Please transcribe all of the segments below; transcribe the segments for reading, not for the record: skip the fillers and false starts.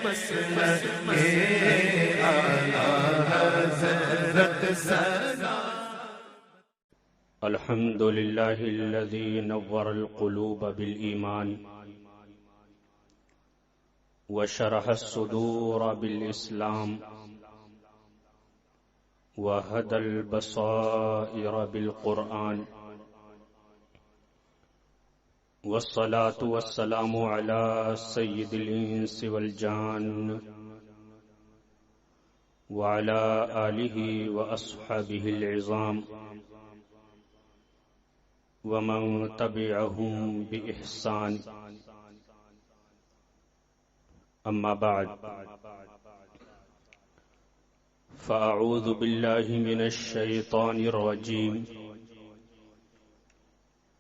مسلک اعلیٰ حضرت سلام۔ الحمد للہ الذی نور القلوب بالایمان وشرح الصدور بالاسلام وهدى البصائر بالقرآن، والصلاة والسلام على سيد الإنس والجان وعلى آله وأصحابه العظام ومن تبعهم بإحسان، أما بعد، فأعوذ بالله من الشيطان الرجيم،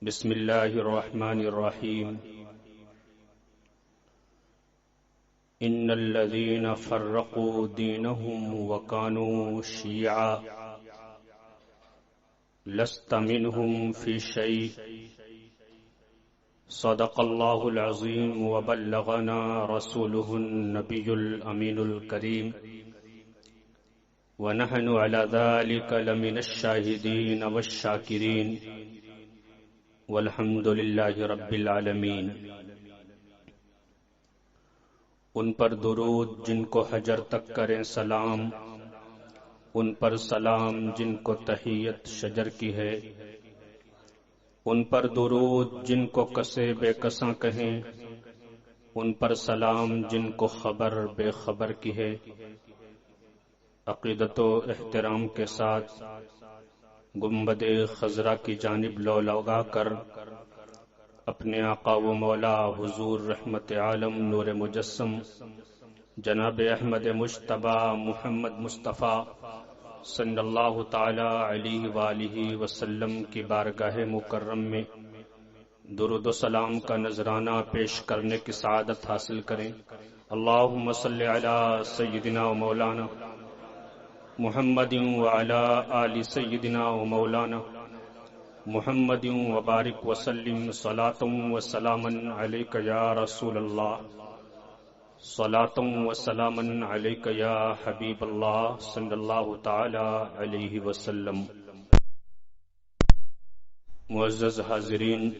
بسم الله الرحمن الرحيم، إن الذين فرقوا دينهم وكانوا شيعا لست منهم في شيء، صدق الله العظيم وبلغنا رسوله النبي الأمين الكريم، ونحن على ذلك لمن الشاهدين والشاكرين، والحمد للہ رب العالمین۔ ان پر درود جن کو حجر تک کریں سلام، ان پر سلام جن کو تحیت شجر کی ہے، ان پر درود جن کو کسے بے کساں کہیں، ان پر سلام جن کو خبر بے خبر کی ہے۔ عقیدت و احترام کے ساتھ گنبد خضرا کی جانب لو لگا کر اپنے آقا و مولا حضور رحمت عالم نور مجسم جناب احمد مجتبی محمد مصطفیٰ صلی اللہ تعالی علیہ وآلہ وسلم کی بارگاہ مکرم میں درود و سلام کا نذرانہ پیش کرنے کی سعادت حاصل کریں۔ اللہم صلی علی سیدنا و مولانا محمد وعلی آل سیدنا و مولانا محمد وبارک وسلم صلاۃ و سلاما علیک یا رسول اللہ، صلاۃ و سلاما علیک یا حبیب اللہ صلی اللہ تعالی علیہ وسلم۔ معزز حاضرین،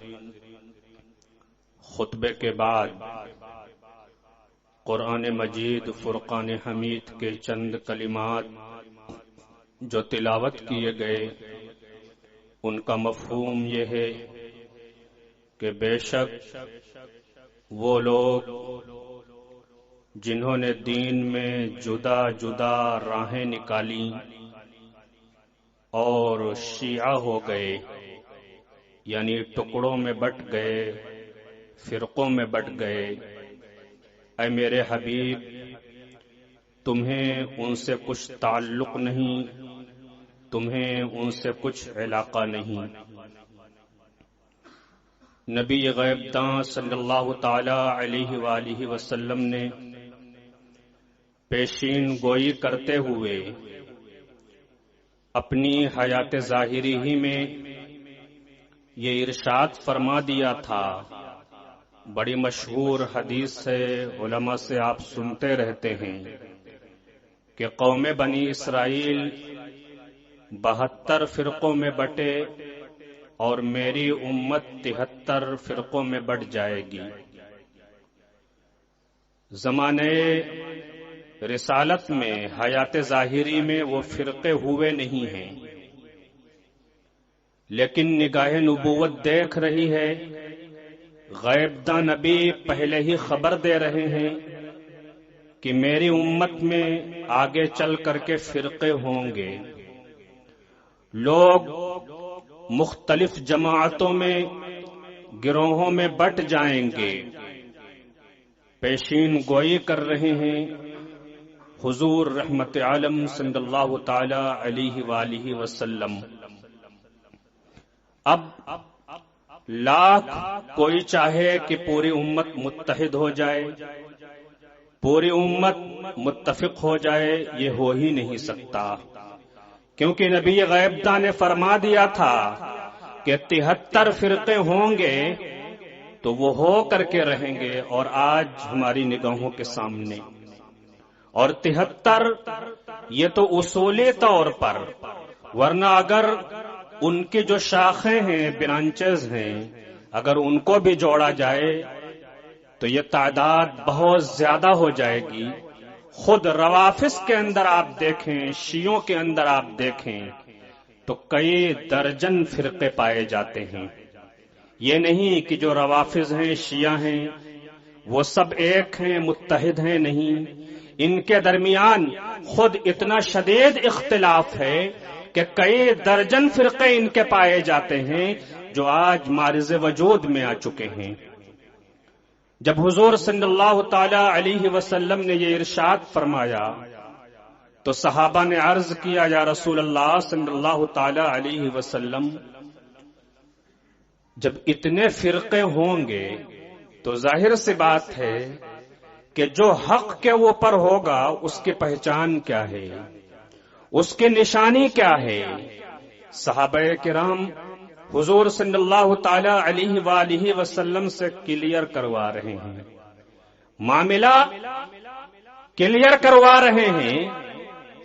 خطبے کے بعد قرآن مجید فرقان حمید کے چند کلمات جو تلاوت کیے گئے، ان کا مفہوم یہ ہے کہ بے شک وہ لوگ جنہوں نے دین میں جدا جدا راہیں نکالی اور شیعہ ہو گئے، یعنی ٹکڑوں میں بٹ گئے، فرقوں میں بٹ گئے، اے میرے حبیب تمہیں ان سے کچھ تعلق نہیں، تمہیں ان سے کچھ علاقہ نہیں۔ نبی غیب داں صلی اللہ تعالی علیہ وآلہ وسلم نے پیشین گوئی کرتے ہوئے اپنی حیات ظاہری ہی میں یہ ارشاد فرما دیا تھا، بڑی مشہور حدیث ہے، علماء سے آپ سنتے رہتے ہیں کہ قوم بنی اسرائیل 72 فرقوں میں بٹے اور میری امت 73 فرقوں میں بٹ جائے گی۔ زمانے رسالت میں حیات ظاہری میں وہ فرقے ہوئے نہیں ہیں، لیکن نگاہ نبوت دیکھ رہی ہے، غیب داں نبی پہلے ہی خبر دے رہے ہیں کہ میری امت میں آگے چل کر کے فرقے ہوں گے، لوگ مختلف جماعتوں میں گروہوں میں بٹ جائیں گے۔ پیشین گوئی کر رہے ہیں حضور رحمت عالم صلی اللہ تعالی علیہ وآلہ وسلم۔ اب لاکھ کوئی چاہے کہ پوری امت متحد ہو جائے، پوری امت متفق ہو جائے، یہ ہو ہی نہیں سکتا، کیونکہ نبی غیب داں نے فرما دیا تھا کہ 73 فرقے ہوں گے تو وہ ہو کر کے رہیں گے، اور آج ہماری نگاہوں کے سامنے اور 73 یہ تو اصولی طور پر، ورنہ اگر ان کی جو شاخیں ہیں، برانچز ہیں، اگر ان کو بھی جوڑا جائے تو یہ تعداد بہت زیادہ ہو جائے گی۔ خود روافض کے اندر آپ دیکھیں، شیعوں کے اندر آپ دیکھیں تو کئی درجن فرقے پائے جاتے ہیں۔ یہ نہیں کہ جو روافض ہیں، شیعہ ہیں، وہ سب ایک ہیں، متحد ہیں، نہیں، ان کے درمیان خود اتنا شدید اختلاف ہے کہ کئی درجن فرقے ان کے پائے جاتے ہیں جو آج معرض وجود میں آ چکے ہیں۔ جب حضور صلی اللہ تعالی علیہ وسلم نے یہ ارشاد فرمایا تو صحابہ نے عرض کیا، یا رسول اللہ صلی اللہ تعالی علیہ وسلم، جب اتنے فرقے ہوں گے تو ظاہر سی بات ہے کہ جو حق کے اوپر ہوگا اس کی پہچان کیا ہے، اس کی نشانی کیا ہے؟ صحابہ کرام حضور صلی اللہ تعالی علیہ وآلہ وسلم سے کلیئر کروا رہے ہیں، معاملہ کلیئر کروا رہے ہیں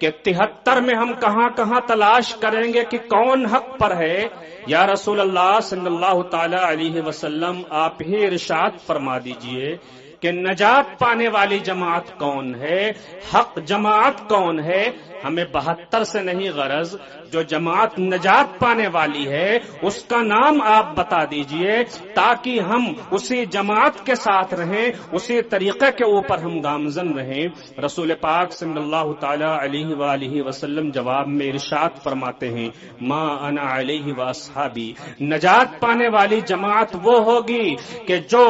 کہ 73 میں ہم کہاں کہاں تلاش کریں گے کہ کون حق پر ہے؟ یا رسول اللہ صلی اللہ تعالی علیہ وسلم، آپ ہی ارشاد فرما دیجئے کہ نجات پانے والی جماعت کون ہے، حق جماعت کون ہے؟ ہمیں 72 سے نہیں غرض، جو جماعت نجات پانے والی ہے اس کا نام آپ بتا دیجئے تاکہ ہم اسی جماعت کے ساتھ رہیں، اسی طریقے کے اوپر ہم گامزن رہیں۔ رسول پاک صلی اللہ تعالی علیہ وآلہ وسلم جواب میں ارشاد فرماتے ہیں، ما انا علیہ واصحابی، نجات پانے والی جماعت وہ ہوگی کہ جو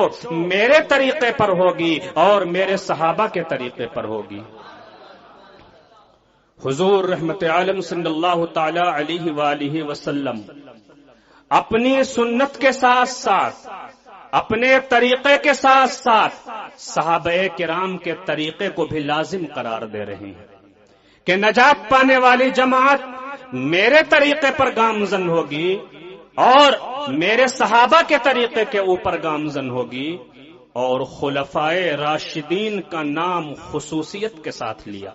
میرے طریقے پر ہوگی اور میرے صحابہ کے طریقے پر ہوگی۔ حضور رحمت عالم صلی اللہ تعالی علیہ وآلہ وسلم اپنی سنت کے ساتھ ساتھ، اپنے طریقے کے ساتھ ساتھ صحابہ کرام کے طریقے کو بھی لازم قرار دے رہے ہیں کہ نجات پانے والی جماعت میرے طریقے پر گامزن ہوگی اور میرے صحابہ کے طریقے کے اوپر گامزن ہوگی، اور خلفائے راشدین کا نام خصوصیت کے ساتھ لیا،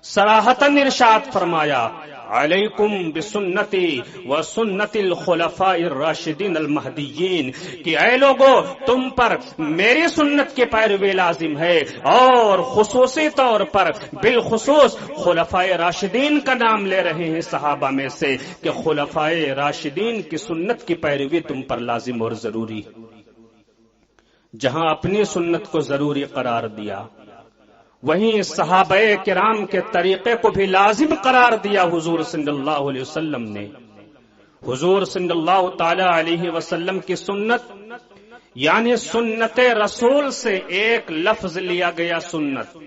صراحتاً ارشاد فرمایا، علیکم بسنتی و سنت الخلفاء الراشدین المہدیین، کہ اے لوگو تم پر میری سنت کی پیروی لازم ہے، اور خصوصی طور پر بالخصوص خلفائے راشدین کا نام لے رہے ہیں صحابہ میں سے کہ خلفائے راشدین کی سنت کی پیروی تم پر لازم اور ضروری۔ جہاں اپنی سنت کو ضروری قرار دیا وہیں صحابہ کرام کے طریقے کو بھی لازم قرار دیا حضور صلی اللہ علیہ وسلم نے۔ حضور صلی اللہ تعالی علیہ وسلم کی سنت یعنی سنت رسول سے ایک لفظ لیا گیا سنت،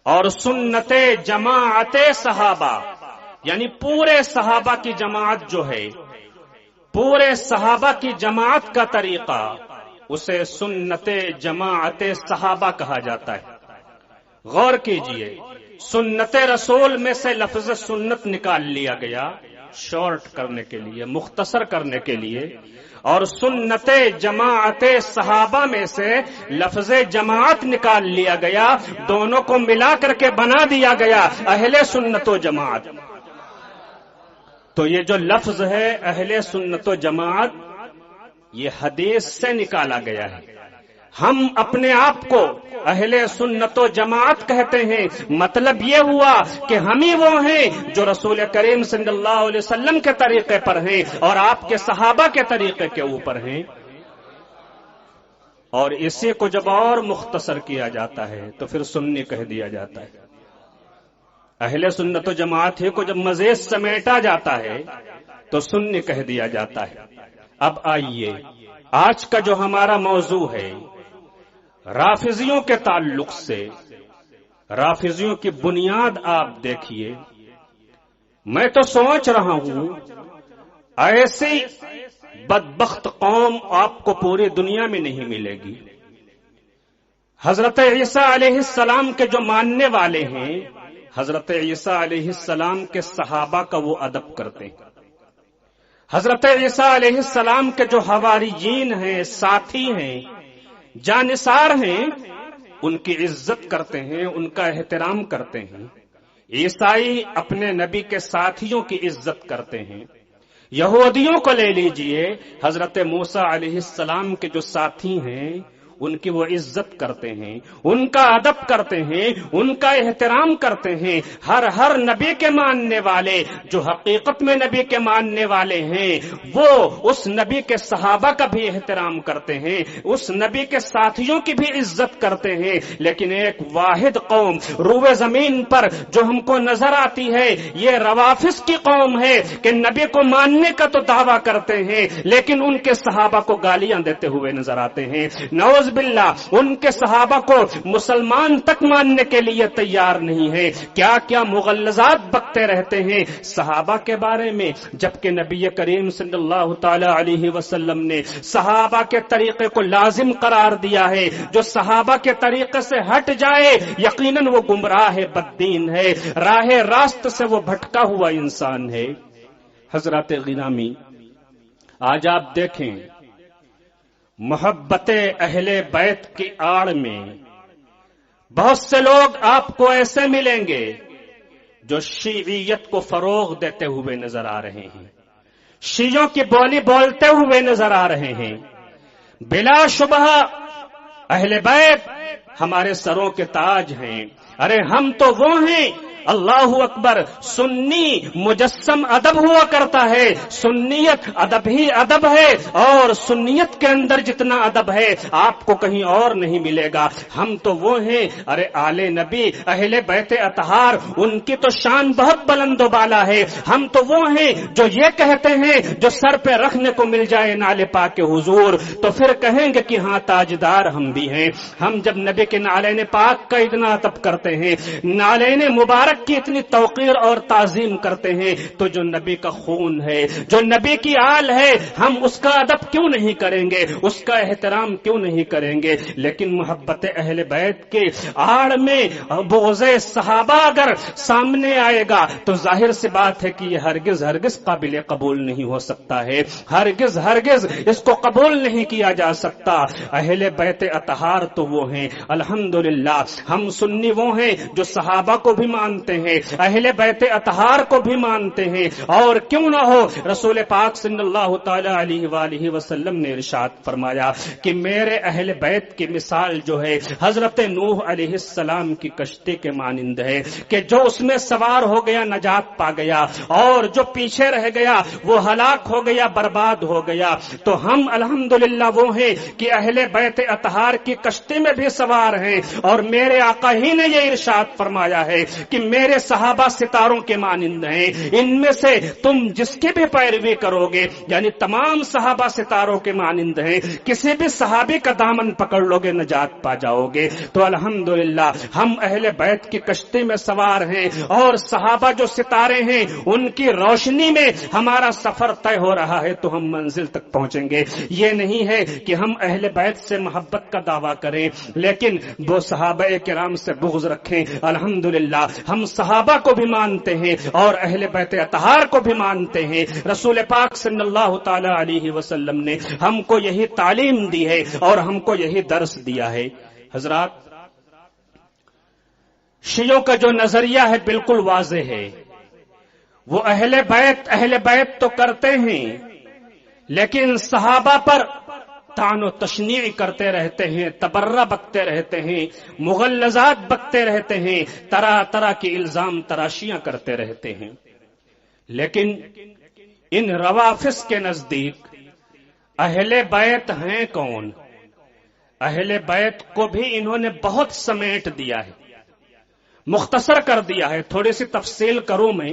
اور سنت جماعت صحابہ یعنی پورے صحابہ کی جماعت جو ہے، پورے صحابہ کی جماعت کا طریقہ، اسے سنت جماعت صحابہ کہا جاتا ہے۔ غور کیجئے، سنت رسول میں سے لفظ سنت نکال لیا گیا شارٹ کرنے کے لیے، مختصر کرنے کے لیے، اور سنت جماعت صحابہ میں سے لفظ جماعت نکال لیا گیا، دونوں کو ملا کر کے بنا دیا گیا اہل سنت و جماعت۔ تو یہ جو لفظ ہے اہل سنت و جماعت، یہ حدیث سے نکالا گیا ہے۔ ہم اپنے آپ کو اہل سنت و جماعت کہتے ہیں، مطلب یہ ہوا کہ ہم ہی وہ ہیں جو رسول کریم صلی اللہ علیہ وسلم کے طریقے پر ہیں اور آپ کے صحابہ کے طریقے کے اوپر ہیں۔ اور اسی کو جب اور مختصر کیا جاتا ہے تو پھر سنی کہہ دیا جاتا ہے۔ اہل سنت و جماعت ہی کو جب مزید سمیٹا جاتا ہے تو سنی کہہ دیا جاتا ہے۔ اب آئیے آج کا جو ہمارا موضوع ہے، رافضیوں کے تعلق سے، رافضیوں کی بنیاد آپ دیکھیے۔ میں تو سوچ رہا ہوں ایسی بدبخت قوم آپ کو پوری دنیا میں نہیں ملے گی۔ حضرت عیسیٰ علیہ السلام کے جو ماننے والے ہیں، حضرت عیسیٰ علیہ السلام کے صحابہ کا وہ ادب کرتے ہیں۔ حضرت عیسیٰ علیہ السلام کے جو حواریین ہیں، ساتھی ہیں، جانثار ہیں، ان کی عزت کرتے ہیں، ان کا احترام کرتے ہیں۔ عیسائی اپنے نبی کے ساتھیوں کی عزت کرتے ہیں۔ یہودیوں کو لے لیجئے، حضرت موسیٰ علیہ السلام کے جو ساتھی ہیں ان کی وہ عزت کرتے ہیں، ان کا ادب کرتے ہیں، ان کا احترام کرتے ہیں۔ ہر نبی کے ماننے والے جو حقیقت میں نبی کے ماننے والے ہیں وہ اس نبی کے صحابہ کا بھی احترام کرتے ہیں، اس نبی کے ساتھیوں کی بھی عزت کرتے ہیں۔ لیکن ایک واحد قوم روئے زمین پر جو ہم کو نظر آتی ہے یہ روافض کی قوم ہے کہ نبی کو ماننے کا تو دعویٰ کرتے ہیں لیکن ان کے صحابہ کو گالیاں دیتے ہوئے نظر آتے ہیں۔ نعوذ باللہ، ان کے صحابہ کو مسلمان تک ماننے کے لیے تیار نہیں ہے، کیا کیا مغلظات بکتے رہتے ہیں صحابہ کے بارے میں، جبکہ نبی کریم صلی اللہ تعالی علیہ وسلم نے صحابہ کے طریقے کو لازم قرار دیا ہے۔ جو صحابہ کے طریقے سے ہٹ جائے یقیناً وہ گمراہ ہے، بددین ہے، راہ راست سے وہ بھٹکا ہوا انسان ہے۔ حضرات غرامی، آج آپ دیکھیں محبت اہل بیت کی آڑ میں بہت سے لوگ آپ کو ایسے ملیں گے جو شیعیت کو فروغ دیتے ہوئے نظر آ رہے ہیں، شیعوں کی بولی بولتے ہوئے نظر آ رہے ہیں۔ بلا شبہ اہل بیت ہمارے سروں کے تاج ہیں۔ ارے ہم تو وہ ہیں، اللہ اکبر، سنی مجسم ادب ہوا کرتا ہے، سنیت ادب ہی ادب ہے، اور سنیت کے اندر جتنا ادب ہے آپ کو کہیں اور نہیں ملے گا۔ ہم تو وہ ہیں، ارے آل نبی اہل بیت اطہار ان کی تو شان بہت بلند و بالا ہے۔ ہم تو وہ ہیں جو یہ کہتے ہیں جو سر پہ رکھنے کو مل جائے نالے پاک حضور تو پھر کہیں گے کہ ہاں تاجدار ہم بھی ہیں۔ ہم جب نبی کے نالین پاک کا اتنا ادب کرتے ہیں، نالین مبارک کی اتنی توقیر اور تعظیم کرتے ہیں تو جو نبی کا خون ہے، جو نبی کی آل ہے، ہم اس کا ادب کیوں نہیں کریں گے، اس کا احترام کیوں نہیں کریں گے؟ لیکن محبت اہل بیت کے آڑ میں بغض صحابہ اگر سامنے آئے گا تو ظاہر سی بات ہے کہ یہ ہرگز قابل قبول نہیں ہو سکتا ہے، ہرگز اس کو قبول نہیں کیا جا سکتا۔ اہل بیت اطہار تو وہ ہیں، الحمدللہ ہم سنی وہ ہیں جو صحابہ کو بھی مانتے ہیں، اہل بیت اطہار کو بھی مانتے ہیں، اور کیوں نہ ہو رسول پاک صلی اللہ تعالی علیہ وآلہ وسلم نے ارشاد فرمایا کہ میرے اہل بیت کی مثال جو ہے حضرت نوح علیہ السلام کی کشتی کے مانند ہے کہ جو اس میں سوار ہو گیا نجات پا گیا، اور جو پیچھے رہ گیا وہ ہلاک ہو گیا، برباد ہو گیا۔ تو ہم الحمدللہ وہ ہیں کہ اہل بیت اطہار کی کشتی میں بھی سوار ہیں، اور میرے آقا ہی نے یہ ارشاد فرمایا ہے کہ میرے صحابہ ستاروں کے مانند ہیں، ان میں سے تم جس کی بھی پیروی کرو گے، یعنی تمام صحابہ ستاروں کے مانند ہیں، کسی بھی صحابی کا دامن پکڑ لو گے نجات پا جاؤ گے۔ تو الحمدللہ ہم اہل بیت کی کشتی میں سوار ہیں، اور صحابہ جو ستارے ہیں ان کی روشنی میں ہمارا سفر طے ہو رہا ہے تو ہم منزل تک پہنچیں گے۔ یہ نہیں ہے کہ ہم اہل بیت سے محبت کا دعویٰ کریں لیکن وہ صحابہ کرام سے بغض رکھیں۔ الحمدللہ ہم صحابہ کو بھی مانتے ہیں اور اہل بیت اطہار کو بھی مانتے ہیں۔ رسول پاک صلی اللہ تعالی علیہ وسلم نے ہم کو یہی تعلیم دی ہے اور ہم کو یہی درس دیا ہے۔ حضرات، شیعوں کا جو نظریہ ہے بالکل واضح ہے، وہ اہل بیت تو کرتے ہیں لیکن صحابہ پر طعن و تشنیع کرتے رہتے ہیں، تبرہ بکتے رہتے ہیں، مغلظات بکتے رہتے ہیں، طرح طرح کی الزام تراشیاں کرتے رہتے ہیں۔ لیکن ان روافض کے نزدیک اہل بیت ہیں کون؟ اہل بیت کو بھی انہوں نے بہت سمیٹ دیا ہے، مختصر کر دیا ہے۔ تھوڑی سی تفصیل کروں میں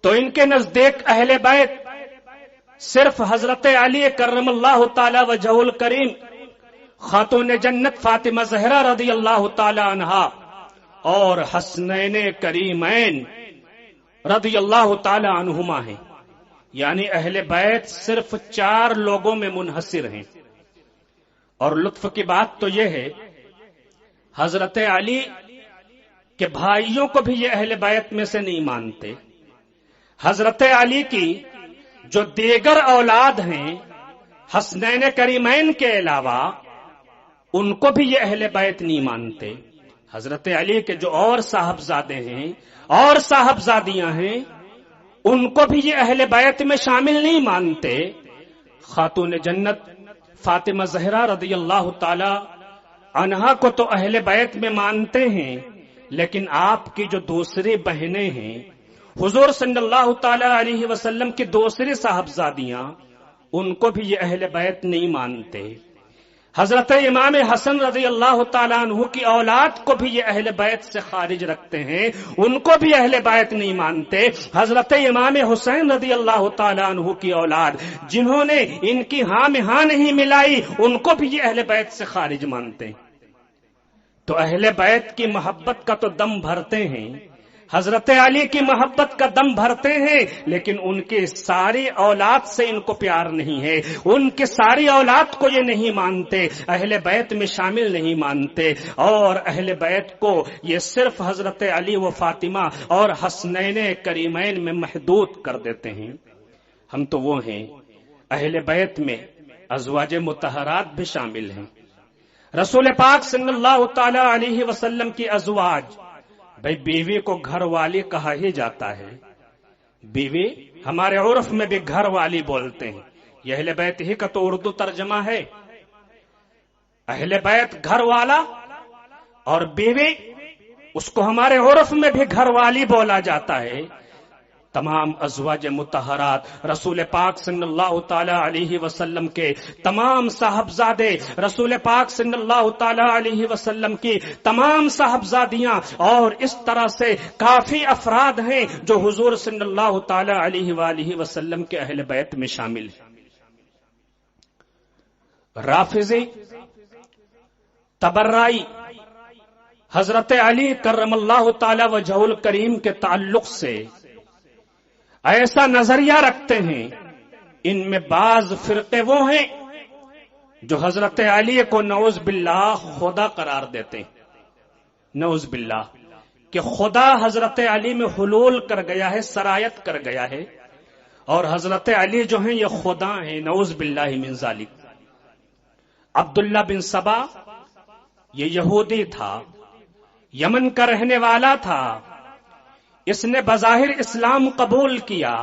تو ان کے نزدیک اہل بیت صرف حضرت علی کرم اللہ تعالی وجہ الکریم، خاتون جنت فاطمہ زہرا رضی اللہ تعالی عنہا، اور حسنین کریمین رضی اللہ تعالی عنہما ہیں۔ یعنی اہل بیت صرف 4 لوگوں میں منحصر ہیں۔ اور لطف کی بات تو یہ ہے حضرت علی کے بھائیوں کو بھی یہ اہل بیت میں سے نہیں مانتے۔ حضرت علی کی جو دیگر اولاد ہیں حسنین کریمین کے علاوہ ان کو بھی یہ اہل بیت نہیں مانتے. حضرت علی کے جو اور صاحبزادے ہیں اور صاحبزادیاں ہیں ان کو بھی یہ اہل بیت میں شامل نہیں مانتے. خاتون جنت فاطمہ زہرا رضی اللہ تعالی عنہا کو تو اہل بیت میں مانتے ہیں، لیکن آپ کی جو دوسری بہنیں ہیں حضور صلی اللہ تعالی علیہ وسلم کی دوسری صاحبزادیاں ان کو بھی یہ اہل بیت نہیں مانتے. حضرت امام حسن رضی اللہ تعالیٰ عنہ کی اولاد کو بھی یہ اہل بیت سے خارج رکھتے ہیں، ان کو بھی اہل بیت نہیں مانتے. حضرت امام حسین رضی اللہ تعالیٰ عنہ کی اولاد جنہوں نے ان کی ہاں میں ہاں نہیں ملائی ان کو بھی یہ اہل بیت سے خارج مانتے ہیں. تو اہل بیت کی محبت کا تو دم بھرتے ہیں، حضرت علی کی محبت کا دم بھرتے ہیں، لیکن ان کی ساری اولاد سے ان کو پیار نہیں ہے، ان کی ساری اولاد کو یہ نہیں مانتے، اہل بیت میں شامل نہیں مانتے. اور اہل بیت کو یہ صرف حضرت علی و فاطمہ اور حسنین کریمین میں محدود کر دیتے ہیں. ہم تو وہ ہیں اہل بیت میں ازواج مطہرات بھی شامل ہیں. رسول پاک صلی اللہ تعالی علیہ وسلم کی ازواج، بھائی بیوی کو گھر والی کہا ہی جاتا ہے. بیوی ہمارے عرف میں بھی گھر والی بولتے ہیں، یہ اہل بیت ہی کا تو اردو ترجمہ ہے. اہل بیت گھر والا اور بیوی اس کو ہمارے عرف میں بھی گھر والی بولا جاتا ہے. تمام ازواج مطہرات رسول پاک صلی اللہ تعالی علیہ وسلم کے تمام صاحبزادے، رسول پاک صلی اللہ تعالی علیہ وسلم کی تمام صاحبزادیاں، اور اس طرح سے کافی افراد ہیں جو حضور صلی اللہ تعالی علیہ وآلہ وسلم کے اہل بیت میں شامل ہیں. رافضی، تبرائی حضرت علی کرم اللہ تعالی وجہہ الکریم کے تعلق سے ایسا نظریہ رکھتے ہیں. ان میں بعض فرقے وہ ہیں جو حضرت علی کو نعوذ باللہ خدا قرار دیتے ہیں. نعوذ باللہ کہ خدا حضرت علی میں حلول کر گیا ہے، سرایت کر گیا ہے، اور حضرت علی جو ہیں یہ خدا ہیں. نعوذ باللہ من ذالک. عبداللہ بن سبا یہ یہودی تھا، یمن کا رہنے والا تھا. اس نے بظاہر اسلام قبول کیا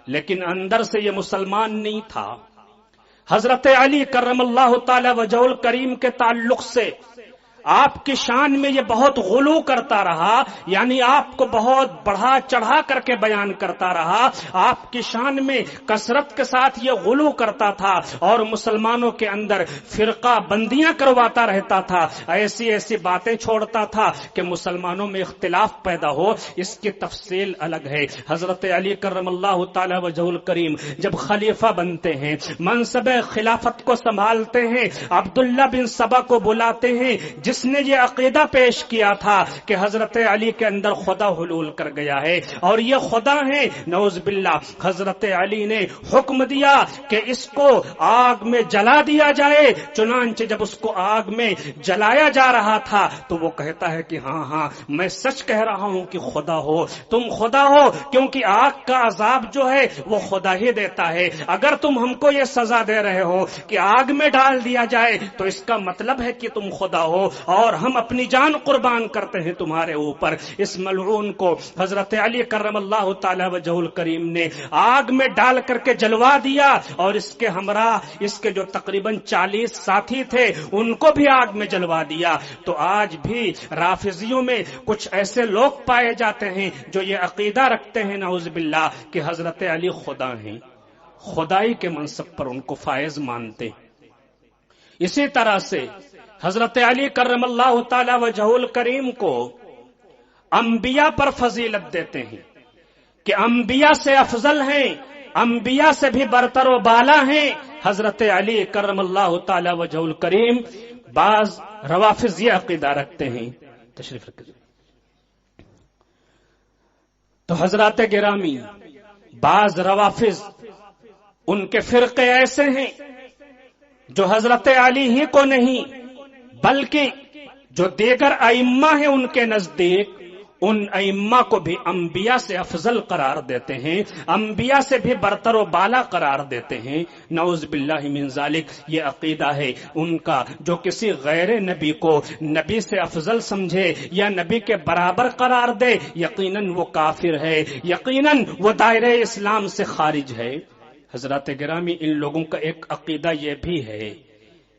لیکن اندر سے یہ مسلمان نہیں تھا. حضرت علی کرم اللہ تعالی وجہہ الکریم کے تعلق سے آپ کی شان میں یہ بہت غلو کرتا رہا، یعنی آپ کو بہت بڑھا چڑھا کر کے بیان کرتا رہا، آپ کی شان میں کثرت کے ساتھ یہ غلو کرتا تھا اور مسلمانوں کے اندر فرقہ بندیاں کرواتا رہتا تھا، ایسی ایسی باتیں چھوڑتا تھا کہ مسلمانوں میں اختلاف پیدا ہو. اس کی تفصیل الگ ہے. حضرت علی کرم اللہ تعالی وجہہ الکریم جب خلیفہ بنتے ہیں، منصب خلافت کو سنبھالتے ہیں، عبداللہ بن سبا کو بلاتے ہیں جس نے یہ عقیدہ پیش کیا تھا کہ حضرت علی کے اندر خدا حلول کر گیا ہے اور یہ خدا ہے. نعوذ باللہ. حضرت علی نے حکم دیا کہ اس کو آگ میں جلا دیا جائے. چنانچہ جب اس کو آگ میں جلایا جا رہا تھا تو وہ کہتا ہے کہ ہاں میں سچ کہہ رہا ہوں کہ خدا ہو، تم خدا ہو، کیونکہ آگ کا عذاب جو ہے وہ خدا ہی دیتا ہے. اگر تم ہم کو یہ سزا دے رہے ہو کہ آگ میں ڈال دیا جائے تو اس کا مطلب ہے کہ تم خدا ہو اور ہم اپنی جان قربان کرتے ہیں تمہارے اوپر. اس ملعون کو حضرت علی کرم اللہ تعالی وجہہ الکریم نے آگ میں ڈال کر کے جلوا دیا اور اس کے ہمراہ اس کے جو تقریباً 40 ساتھی تھے ان کو بھی آگ میں جلوا دیا. تو آج بھی رافضیوں میں کچھ ایسے لوگ پائے جاتے ہیں جو یہ عقیدہ رکھتے ہیں نعوذ باللہ کہ حضرت علی خدا ہیں، خدائی کے منصب پر ان کو فائز مانتے. اسی طرح سے حضرت علی کرم اللہ تعالی وجہہ الکریم کو انبیاء پر فضیلت دیتے ہیں کہ انبیاء سے افضل ہیں، انبیاء سے بھی برتر و بالا ہیں حضرت علی کرم اللہ تعالی وجہہ الکریم. بعض روافض یہ عقیدہ رکھتے ہیں. تشریف رکھیے. تو حضرات گرامی، بعض روافض ان کے فرقے ایسے ہیں جو حضرت علی ہی کو نہیں بلکہ جو دیگر ائمہ ہیں ان کے نزدیک ان ائمہ کو بھی انبیاء سے افضل قرار دیتے ہیں، انبیاء سے بھی برتر و بالا قرار دیتے ہیں۔ نعوذ باللہ من ذالک، یہ عقیدہ ہے ان کا۔ جو کسی غیر نبی کو نبی سے افضل سمجھے یا نبی کے برابر قرار دے، یقیناً وہ کافر ہے، یقیناً وہ دائرہ اسلام سے خارج ہے۔ حضرات گرامی، ان لوگوں کا ایک عقیدہ یہ بھی ہے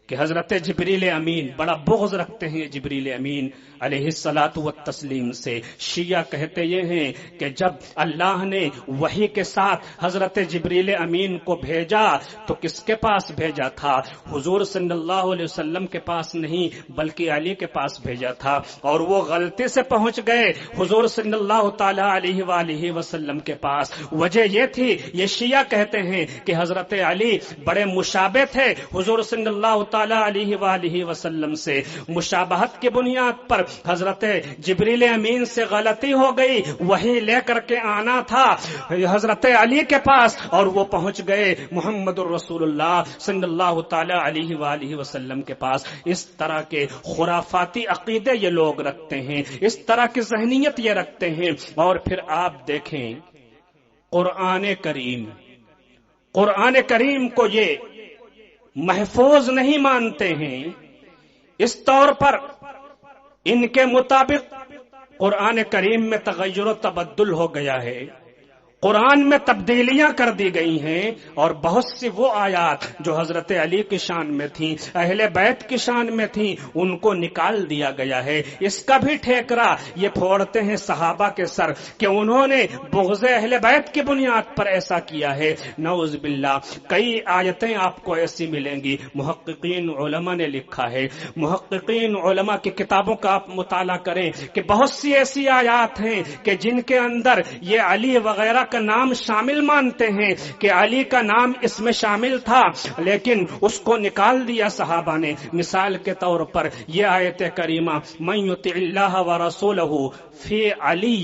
کہ حضرت جبریل امین، بڑا بغض رکھتے ہیں جبریل امین علیہ الصلاۃ والتسلیم سے۔ شیعہ کہتے یہ ہیں کہ جب اللہ نے وحی کے ساتھ حضرت جبریل امین کو بھیجا تو کس کے پاس بھیجا تھا؟ حضور صلی اللہ علیہ وسلم کے پاس نہیں بلکہ علی کے پاس بھیجا تھا، اور وہ غلطی سے پہنچ گئے حضور صلی اللہ تعالی علیہ وآلہ وسلم کے پاس۔ وجہ یہ تھی، یہ شیعہ کہتے ہیں کہ حضرت علی بڑے مشابہ تھے حضور صلی اللہ تعالی علیہ وآلہ وسلم سے، مشابہت کی بنیاد پر حضرت جبریل امین سے غلطی ہو گئی، وہی لے کر کے آنا تھا حضرت علی کے پاس، اور وہ پہنچ گئے محمد الرسول اللہ صلی اللہ تعالی علیہ وآلہ وسلم کے پاس۔ اس طرح کے خرافاتی عقیدے یہ لوگ رکھتے ہیں، اس طرح کی ذہنیت یہ رکھتے ہیں۔ اور پھر آپ دیکھیں قرآن کریم کو یہ محفوظ نہیں مانتے ہیں، اس طور پر ان کے مطابق قرآن کریم میں تغیر و تبدل ہو گیا ہے، قرآن میں تبدیلیاں کر دی گئی ہیں، اور بہت سی وہ آیات جو حضرت علی کی شان میں تھیں، اہل بیت کی شان میں تھیں، ان کو نکال دیا گیا ہے۔ اس کا بھی ٹھیکرا یہ پھوڑتے ہیں صحابہ کے سر کہ انہوں نے بغض اہل بیت کی بنیاد پر ایسا کیا ہے۔ نعوذ باللہ، کئی آیتیں آپ کو ایسی ملیں گی، محققین علماء نے لکھا ہے، محققین علماء کی کتابوں کا آپ مطالعہ کریں کہ بہت سی ایسی آیات ہیں کہ جن کے اندر یہ علی وغیرہ کا نام شامل مانتے ہیں کہ علی کا نام اس میں شامل تھا، لیکن اس کو نکال دیا صحابہ نے۔ مثال کے طور پر یہ آیت کریمہ من یطع اللہ ورسولہ فی علی،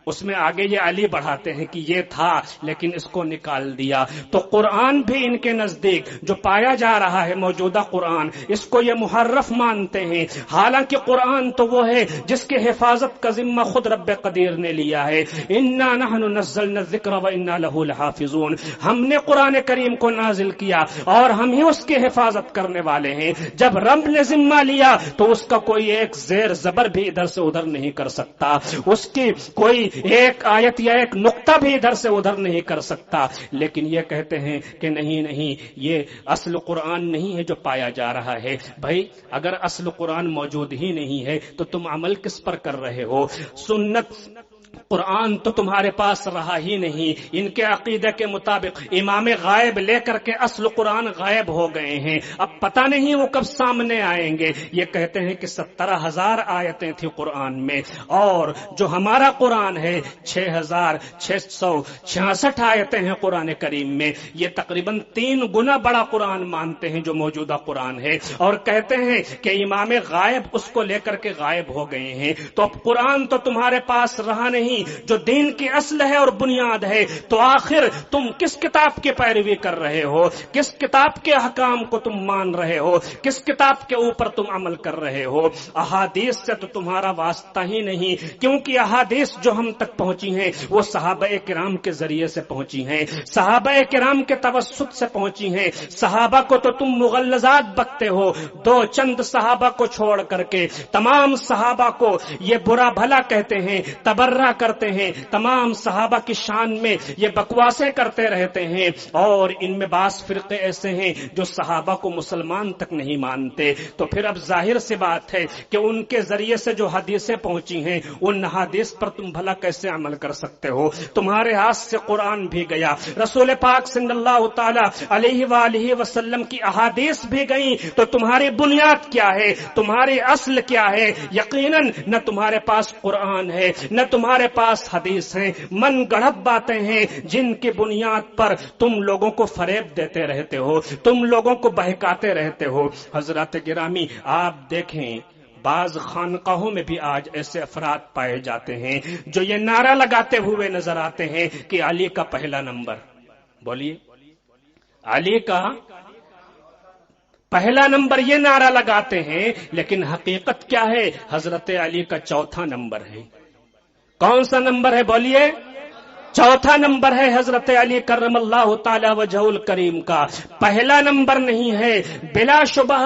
اس میں آگے یہ علی بڑھاتے ہیں کہ یہ تھا لیکن اس کو نکال دیا۔ تو قرآن بھی ان کے نزدیک جو پایا جا رہا ہے موجودہ قرآن، اس کو یہ محرف مانتے ہیں، حالانکہ قرآن تو وہ ہے جس کی حفاظت کا ذمہ خود رب قدیر نے لیا ہے۔ انا نحن نزلنا الذکر وانا لہ لحافظون، ہم نے قرآن کریم کو نازل کیا اور ہم ہی اس کی حفاظت کرنے والے ہیں۔ جب رب نے ذمہ لیا تو اس کا کوئی ایک زیر زبر بھی ادھر سے ادھر نہیں کر سکتا، اس کی کوئی ایک آیت یا ایک نقطہ بھی ادھر سے ادھر نہیں کر سکتا۔ لیکن یہ کہتے ہیں کہ نہیں، یہ اصل قرآن نہیں ہے جو پایا جا رہا ہے۔ بھائی اگر اصل قرآن موجود ہی نہیں ہے تو تم عمل کس پر کر رہے ہو؟ سنت قرآن تو تمہارے پاس رہا ہی نہیں۔ ان کے عقیدے کے مطابق امام غائب لے کر کے اصل قرآن غائب ہو گئے ہیں، اب پتہ نہیں وہ کب سامنے آئیں گے۔ یہ کہتے ہیں کہ 17,000 آیتیں تھی قرآن میں، اور جو ہمارا قرآن ہے 6,666 آیتیں ہیں قرآن کریم میں، یہ تقریباً 3 گنا بڑا قرآن مانتے ہیں جو موجودہ قرآن ہے، اور کہتے ہیں کہ امام غائب اس کو لے کر کے غائب ہو گئے ہیں۔ تو اب قرآن تو تمہارے پاس رہا نہیں جو دین کی اصل ہے اور بنیاد ہے، تو آخر تم کس کتاب کی پیروی کر رہے ہو؟ کس کتاب کے احکام کو تم مان رہے ہو؟ کس کتاب کے اوپر تم عمل کر رہے ہو؟ احادیث سے تو تمہارا واسطہ ہی نہیں، کیونکہ احادیث جو ہم تک پہنچی ہیں وہ صحابہ کرام کے ذریعے سے پہنچی ہیں، صحابہ کرام کے توسط سے پہنچی ہیں۔ صحابہ کو تو تم مغلظات بکتے ہو، 2 چند صحابہ کو چھوڑ کر کے تمام صحابہ کو یہ برا بھلا کہتے ہیں، تبرہ کرتے ہیں، تمام صحابہ کی شان میں یہ بکواسیں کرتے رہتے ہیں، اور ان میں بعض فرقے ایسے ہیں جو صحابہ کو مسلمان تک نہیں مانتے۔ تو پھر اب ظاہر سی بات ہے کہ ان کے ذریعے سے جو حدیثیں پہنچی ہیں ان حدیث پر تم بھلا کیسے عمل کر سکتے ہو؟ تمہارے ہاتھ سے قرآن بھی گیا، رسول پاک صلی اللہ تعالی علیہ وآلہ وسلم کی احادیث بھی گئیں، تو تمہاری بنیاد کیا ہے؟ تمہاری اصل کیا ہے؟ یقیناً نہ تمہارے پاس قرآن ہے نہ تمہارے پاس حدیث ہیں، من گڑھت باتیں ہیں جن کی بنیاد پر تم لوگوں کو فریب دیتے رہتے ہو، تم لوگوں کو بہکاتے رہتے ہو۔ حضرات گرامی، آپ دیکھیں بعض خانقاہوں میں بھی آج ایسے افراد پائے جاتے ہیں جو یہ نعرہ لگاتے ہوئے نظر آتے ہیں کہ علی کا پہلا نمبر، بولیے علی کا پہلا نمبر، یہ نعرہ لگاتے ہیں، لیکن حقیقت کیا ہے؟ حضرت علی کا 4تھا نمبر ہے۔ کون سا نمبر ہے بولیے؟ چوتھا نمبر ہے حضرت علی کرم اللہ تعالی وجہ الکریم کا. پہلا نمبر نہیں ہے، بلا شبہ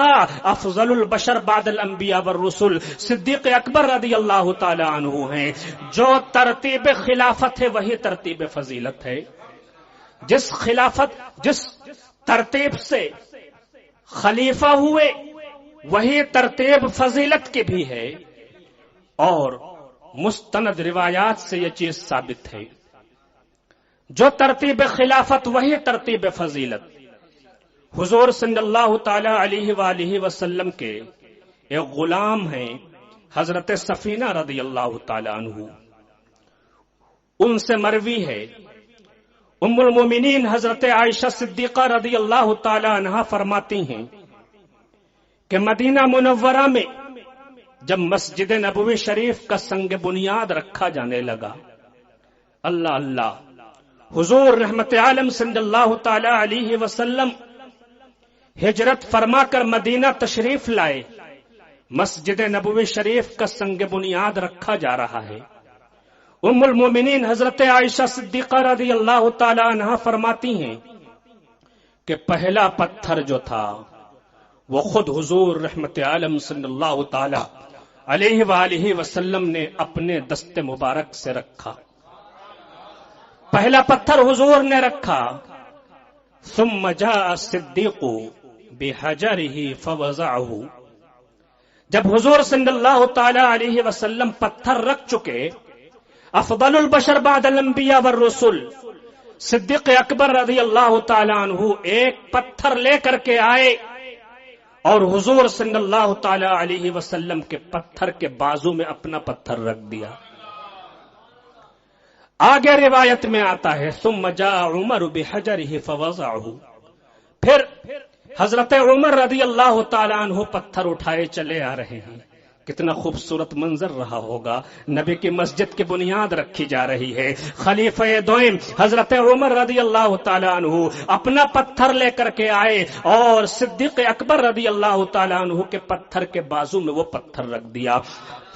افضل البشر بعد الانبیاء والرسل صدیق اکبر رضی اللہ تعالی عنہ ہیں. جو ترتیب خلافت ہے وہی ترتیب فضیلت ہے. جس ترتیب سے خلیفہ ہوئے وہی ترتیب فضیلت کی بھی ہے، اور مستند روایات سے یہ چیز ثابت ہے. جو ترتیب خلافت وہی ترتیب فضیلت. حضور صلی اللہ تعالی علیہ وآلہ وسلم کے ایک غلام ہیں حضرت سفینہ رضی اللہ تعالی عنہ. ان سے مروی ہے، ام المومنین حضرت عائشہ صدیقہ رضی اللہ تعالی عنہا فرماتی ہیں کہ مدینہ منورہ میں جب مسجد نبوی شریف کا سنگ بنیاد رکھا جانے لگا، اللہ اللہ، حضور رحمت عالم صلی اللہ تعالی علیہ وسلم ہجرت فرما کر مدینہ تشریف لائے. مسجد نبوی شریف کا سنگ بنیاد رکھا جا رہا ہے. ام المومنین حضرت عائشہ صدیقہ رضی اللہ تعالی عنہا فرماتی ہیں کہ پہلا پتھر جو تھا وہ خود حضور رحمت عالم صلی اللہ تعالی علیہ وآلہ وسلم نے اپنے دست مبارک سے رکھا. پہلا پتھر حضور نے رکھا. ثم جاء الصدیق بحجرہ فوضعہ. جب حضور صلی اللہ تعالی علیہ وسلم پتھر رکھ چکے، افضل البشر بعد الانبیاء والرسل صدیق اکبر رضی اللہ تعالی عنہ ایک پتھر لے کر کے آئے اور حضور صلی اللہ تعالی علیہ وسلم کے پتھر کے بازو میں اپنا پتھر رکھ دیا. آگے روایت میں آتا ہے ثم جاء عمر بحجرہ فوضعہ. پھر حضرت عمر رضی اللہ تعالی عنہ پتھر اٹھائے چلے آ رہے ہیں. کتنا خوبصورت منظر رہا ہوگا. نبی کی مسجد کی بنیاد رکھی جا رہی ہے. خلیفہ دوئم حضرت عمر رضی اللہ تعالی عنہ اپنا پتھر لے کر کے آئے اور صدیق اکبر رضی اللہ تعالی عنہ کے پتھر کے بازو میں وہ پتھر رکھ دیا.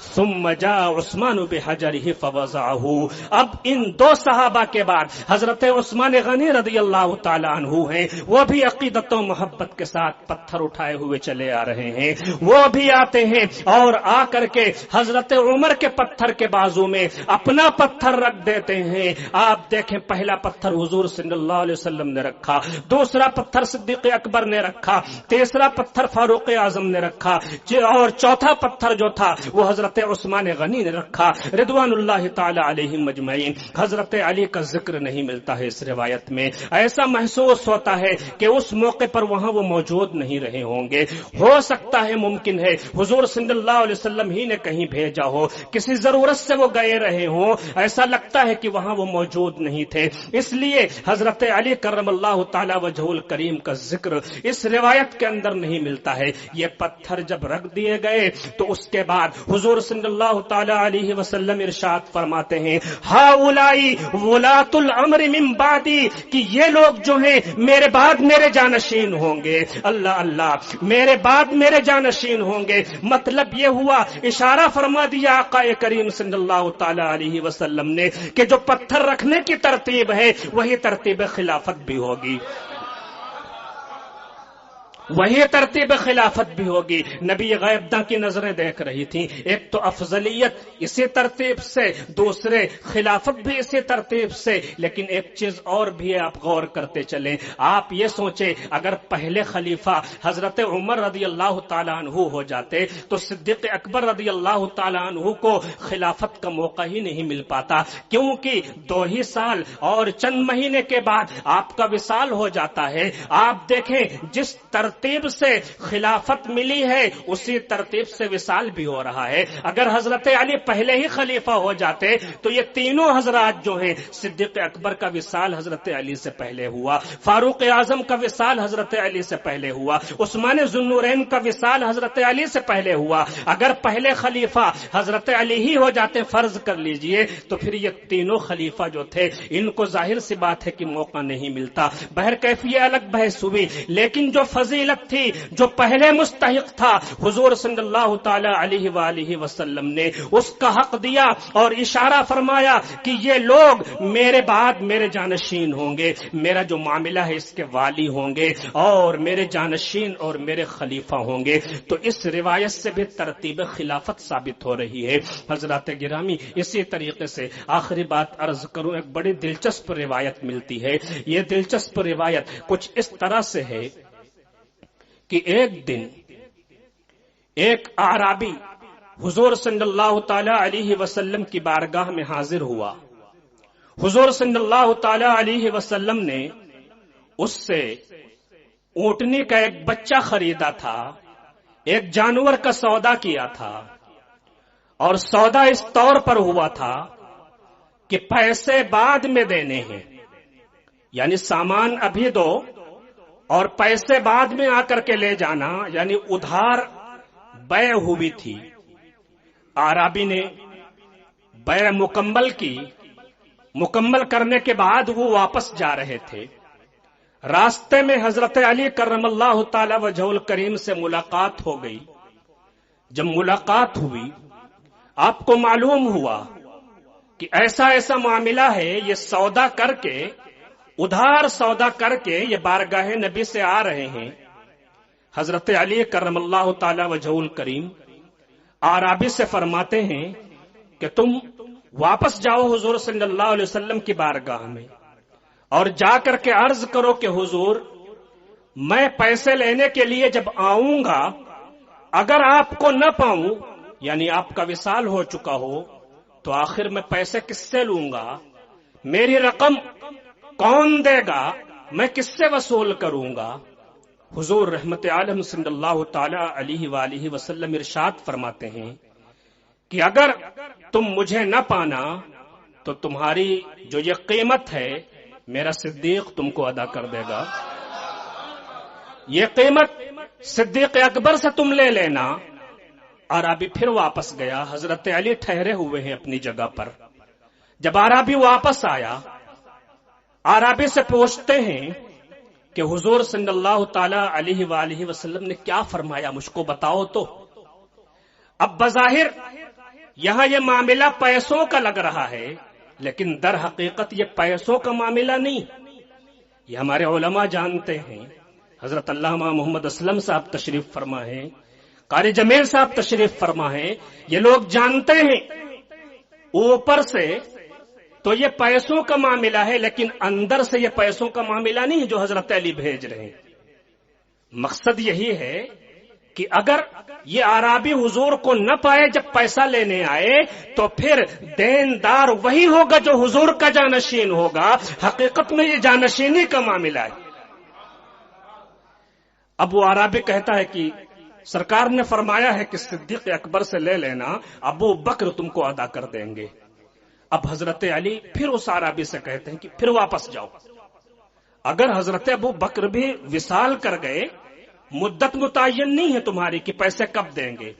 ثم جاء عثمان بحجرہ فوضعہ. اب ان دو صحابہ کے بعد حضرت عثمان غنی رضی اللہ تعالی عنہ ہیں، وہ بھی عقیدت و محبت کے ساتھ پتھر اٹھائے ہوئے چلے آ رہے ہیں. وہ بھی آتے ہیں اور آ کر کے حضرت عمر کے پتھر کے بازو میں اپنا پتھر رکھ دیتے ہیں. آپ دیکھیں، پہلا پتھر حضور صلی اللہ علیہ وسلم نے رکھا، دوسرا پتھر صدیق اکبر نے رکھا، تیسرا پتھر فاروق اعظم نے رکھا، اور چوتھا پتھر جو تھا وہ حضرت عثمان غنی نے رکھا رضوان اللہ تعالی علیہم اجمعین. حضرت علی کا ذکر نہیں ملتا ہے اس روایت میں. ایسا محسوس ہوتا ہے کہ اس موقع پر وہاں وہ موجود نہیں رہے ہوں گے. ہو سکتا ہے، ممکن ہے حضور صلی اللہ علیہ وسلم ہی نے کہیں بھیجا ہو، کسی ضرورت سے وہ گئے رہے ہوں. ایسا لگتا ہے کہ وہاں وہ موجود نہیں تھے، اس لیے حضرت علی کرم اللہ تعالی وجہ الکریم کا ذکر اس روایت کے اندر نہیں ملتا ہے. یہ پتھر جب رکھ دیے گئے تو اس کے بعد حضور صلی اللہ تعالی علیہ وسلم ارشاد فرماتے ہیں ہؤلائی ولاۃ الامر من بعدی، کہ یہ لوگ جو ہیں میرے بعد میرے جانشین ہوں گے. اللہ اللہ، میرے بعد میرے جانشین ہوں گے. مطلب یہ ہوا، اشارہ فرما دیا آقا کریم صلی اللہ تعالی علیہ وسلم نے کہ جو پتھر رکھنے کی ترتیب ہے وہی ترتیب خلافت بھی ہوگی، وہی ترتیب خلافت بھی ہوگی. نبی غیبداں کی نظریں دیکھ رہی تھیں، ایک تو افضلیت اسی ترتیب سے، دوسرے خلافت بھی اسی ترتیب سے. لیکن ایک چیز اور بھی ہے، آپ غور کرتے چلیں. آپ یہ سوچیں، اگر پہلے خلیفہ حضرت عمر رضی اللہ تعالیٰ عنہ ہو جاتے تو صدیق اکبر رضی اللہ تعالیٰ عنہ کو خلافت کا موقع ہی نہیں مل پاتا، کیونکہ 2 ہی سال اور چند مہینے کے بعد آپ کا وصال ہو جاتا ہے. آپ دیکھیں، جس ترتیب سے خلافت ملی ہے اسی ترتیب سے وصال بھی ہو رہا ہے. اگر حضرت علی پہلے ہی خلیفہ ہو جاتے تو یہ تینوں حضرات جو ہیں، صدیق اکبر کا وصال حضرت علی سے پہلے ہوا، فاروق اعظم کا وصال حضرت علی سے پہلے ہوا، عثمان ذو النورین کا وصال حضرت علی سے پہلے ہوا. اگر پہلے خلیفہ حضرت علی ہی ہو جاتے، فرض کر لیجئے، تو پھر یہ تینوں خلیفہ جو تھے ان کو ظاہر سی بات ہے کہ موقع نہیں ملتا. بہرکیف یہ الگ بحث ہوئی، لیکن جو فضیلت فضیلت تھی جو پہلے مستحق تھا، حضور صلی اللہ تعالی علیہ وآلہ وسلم نے اس کا حق دیا اور اشارہ فرمایا کہ یہ لوگ میرے بعد میرے جانشین ہوں گے، میرا جو معاملہ ہے اس کے والی ہوں گے اور میرے جانشین اور میرے خلیفہ ہوں گے۔ تو اس روایت سے بھی ترتیب خلافت ثابت ہو رہی ہے۔ حضرات گرامی، اسی طریقے سے آخری بات عرض کروں، ایک بڑی دلچسپ روایت ملتی ہے۔ یہ دلچسپ روایت کچھ اس طرح سے ہے کہ ایک دن ایک اعرابی حضور صلی اللہ تعالی علیہ وسلم کی بارگاہ میں حاضر ہوا۔ حضور صلی اللہ تعالی علیہ وسلم نے اس سے اونٹنی کا ایک بچہ خریدا تھا، ایک جانور کا سودا کیا تھا، اور سودا اس طور پر ہوا تھا کہ پیسے بعد میں دینے ہیں، یعنی سامان ابھی دو اور پیسے بعد میں آ کر کے لے جانا، یعنی ادھار بیع ہوئی تھی۔ اعرابی نے بیع مکمل کی، مکمل کرنے کے بعد وہ واپس جا رہے تھے۔ راستے میں حضرت علی کرم اللہ تعالی وجہ الکریم سے ملاقات ہو گئی۔ جب ملاقات ہوئی، آپ کو معلوم ہوا کہ ایسا ایسا معاملہ ہے، یہ سودا کر کے، ادھار سودا کر کے یہ بارگاہ نبی سے آ رہے ہیں۔ حضرت علی کرم اللہ تعالی وجہ الکریم اعرابی سے فرماتے ہیں کہ تم واپس جاؤ حضور صلی اللہ علیہ وسلم کی بارگاہ میں اور جا کر کے عرض کرو کہ حضور، میں پیسے لینے کے لیے جب آؤں گا، اگر آپ کو نہ پاؤں، یعنی آپ کا وصال ہو چکا ہو، تو آخر میں پیسے کس سے لوں گا؟ میری رقم کون دے گا؟ میں کس سے وصول کروں گا؟ حضور رحمت عالم صلی اللہ تعالی علیہ وآلہ وسلم ارشاد فرماتے ہیں کہ اگر تم مجھے نہ پانا تو تمہاری جو یہ قیمت ہے میرا صدیق تم کو ادا کر دے گا، یہ قیمت صدیق اکبر سے تم لے لینا۔ اعرابی پھر واپس گیا، حضرت علی ٹھہرے ہوئے ہیں اپنی جگہ پر۔ جب اعرابی واپس آیا، اعرابی سے پوچھتے ہیں کہ حضور صلی اللہ تعالی علیہ وآلہ وسلم نے کیا فرمایا، مجھ کو بتاؤ تو۔ اب بظاہر یہاں یہ معاملہ پیسوں کا لگ رہا ہے، لیکن در حقیقت یہ پیسوں کا معاملہ نہیں۔ یہ ہمارے علماء جانتے ہیں، حضرت علامہ محمد اسلم صاحب تشریف فرما ہیں، قاری جمیل صاحب تشریف فرما ہیں، یہ لوگ جانتے ہیں اوپر سے تو یہ پیسوں کا معاملہ ہے، لیکن اندر سے یہ پیسوں کا معاملہ نہیں ہے جو حضرت علی بھیج رہے ہیں۔ مقصد یہی ہے کہ اگر یہ اعرابی حضور کو نہ پائے جب پیسہ لینے آئے تو پھر دیندار وہی ہوگا جو حضور کا جانشین ہوگا۔ حقیقت میں یہ جانشینی کا معاملہ ہے۔ اب وہ اعرابی کہتا ہے کہ سرکار نے فرمایا ہے کہ صدیق اکبر سے لے لینا، ابو بکر تم کو ادا کر دیں گے۔ اب حضرت علی پھر اس اعرابی سے کہتے ہیں کہ پھر واپس جاؤ۔ اگر حضرت ابو بکر بھی وصال کر گئے، مدت متعین نہیں ہے تمہاری کہ پیسے کب دیں گے،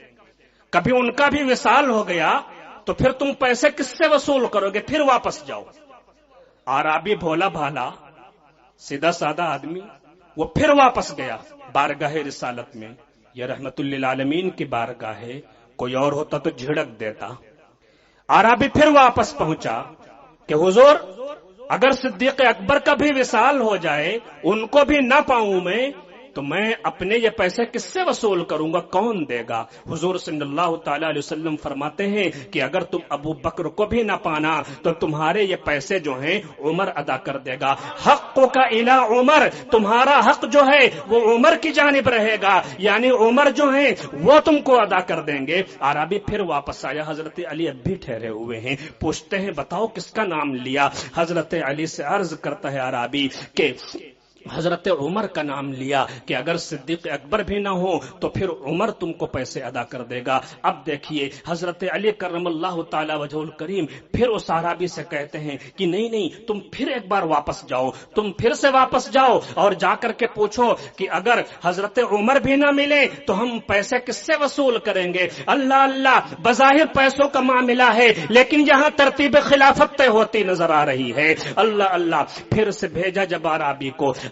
کبھی ان کا بھی وصال ہو گیا تو پھر تم پیسے کس سے وصول کرو گے؟ پھر واپس جاؤ۔ اعرابی بھولا بھالا سیدھا سادہ آدمی، وہ پھر واپس گیا بارگاہ رسالت میں۔ یہ رحمت للعالمین کی بارگاہ ہے، کوئی اور ہوتا تو جھڑک دیتا۔ اعرابی پھر واپس پہنچا کہ حضور اگر صدیق اکبر کا بھی وصال ہو جائے، ان کو بھی نہ پاؤں میں، تو میں اپنے یہ پیسے کس سے وصول کروں گا؟ کون دے گا؟ حضور صلی اللہ تعالی علیہ وسلم فرماتے ہیں کہ اگر تم ابو بکر کو بھی نہ پانا تو تمہارے یہ پیسے جو ہیں عمر ادا کر دے گا۔ حق کا الی عمر، تمہارا حق جو ہے وہ عمر کی جانب رہے گا، یعنی عمر جو ہیں وہ تم کو ادا کر دیں گے۔ اعرابی پھر واپس آیا، حضرت علی اب بھی ٹھہرے ہوئے ہیں، پوچھتے ہیں بتاؤ کس کا نام لیا؟ حضرت علی سے عرض کرتا ہے اعرابی کہ حضرت عمر کا نام لیا کہ اگر صدیق اکبر بھی نہ ہو تو پھر عمر تم کو پیسے ادا کر دے گا۔ اب دیکھیے حضرت علی کرم اللہ تعالی وجہ الکریم پھر اس اعرابی سے کہتے ہیں کہ نہیں تم پھر ایک بار واپس جاؤ، تم پھر سے واپس جاؤ اور جا کر کے پوچھو کہ اگر حضرت عمر بھی نہ ملے تو ہم پیسے کس سے وصول کریں گے؟ اللہ اللہ، بظاہر پیسوں کا معاملہ ہے لیکن یہاں ترتیب خلافت طے ہوتی نظر آ رہی ہے۔ اللہ اللہ، پھر سے بھیجا جب اعرابی کو،